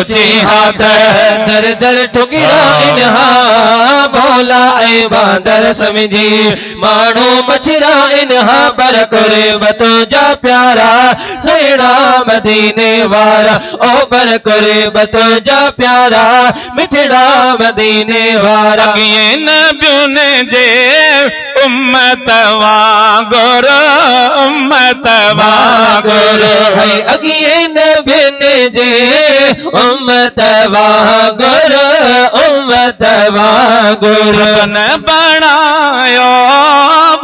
पहुंची हाथ दर दर ठुकिरा इनहा भोला ऐ बांदर समझी मानू मछरा इनहा पर करे बतुजा प्यारा सोहणा मदीने वारा ओ पर करे बतुजा प्यारा मिठड़ा मदीने वारा अॻिए नबियुनि जे उम्मत वांगुर उम्मत वांगुर है अॻिए नबियुनि जे उम्मत वांगुर उम्मत वांगुर न बणायो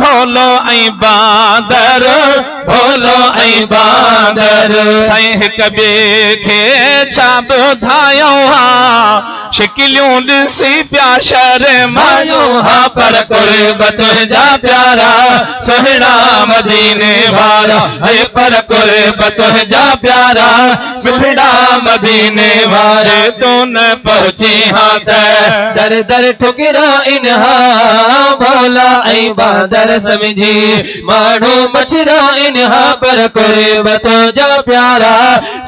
भोलो ऐं बांदर भोलो ऐं बांदर साईं हिक ॿिए खे छा ॿुधायूं हा शिकिलियूं ॾिसी पिया शर्मायूं हा पर कुर्बत जा प्यारा सोहणा मदीने वारा है पर कुर्बत जा प्यारा मिठड़ा मदीने वारे तू न पहुंची हाथ दर दर ठुकिरा इनहा भोला ऐं बांदर समझी मानू मछरा इनहा पर कुर्बत जा प्यारा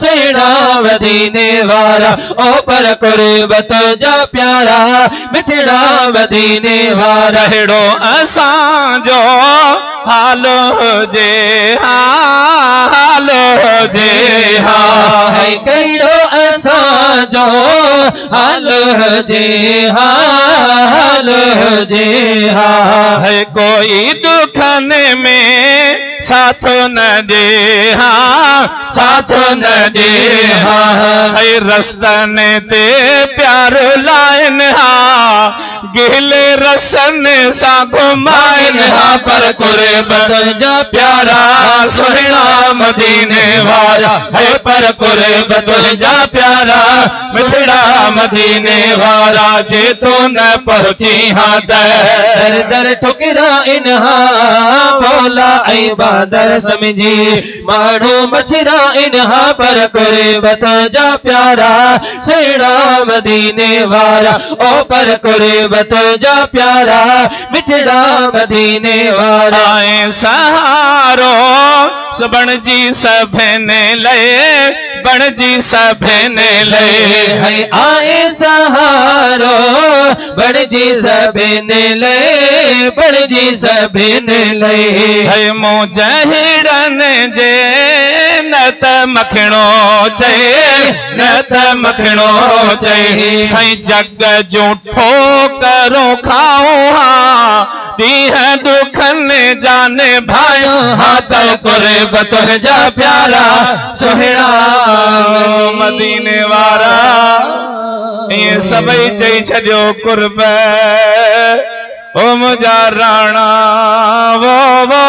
सोहणा मदीने वारा ओ पर कुर्बत जा प्यारा मिठड़ा मदीने वारा अहिड़ो असांजो हाल हुजे हाल हुजे हा है कहिड़ो असांजो हाल हुजे हाल हुजे हा है कोई दुखन में साथ न दे हा साथ न दे हा है रस्तन ते प्यार लाइन हा गिले रसन सा घुमाइन हा पर कुर्बत जा प्यारा सोहणा मदीने वारा है पर कुर्बत जा प्यारा मिठड़ा मदीने वारा जे तो न पहुंची हां दर दर ठुकिरा इनहा भोला ऐं बांदर समझी मानू मछरा इनहा पर कुर्बत जा प्यारा सोहणा मदीने वारा ओ पर कुर्बत जा प्यारा मिठड़ा मदीने वारा आए सहारो सबण जी सभने लए बण जी सभने लए है आए सहारो बण जी सभने लए बण जी सभने लए है मुजहिरन जे नत मखणो चए नत मखणो चए साईं जग जूठो करो खाओ हा दीह दुखन जाने भायो हाथ कुर्बत जा प्यारा सोहणा मदीने वारा ये सबई चई छॾियो कुर्ब ओ मुंहिंजा राणा वो वो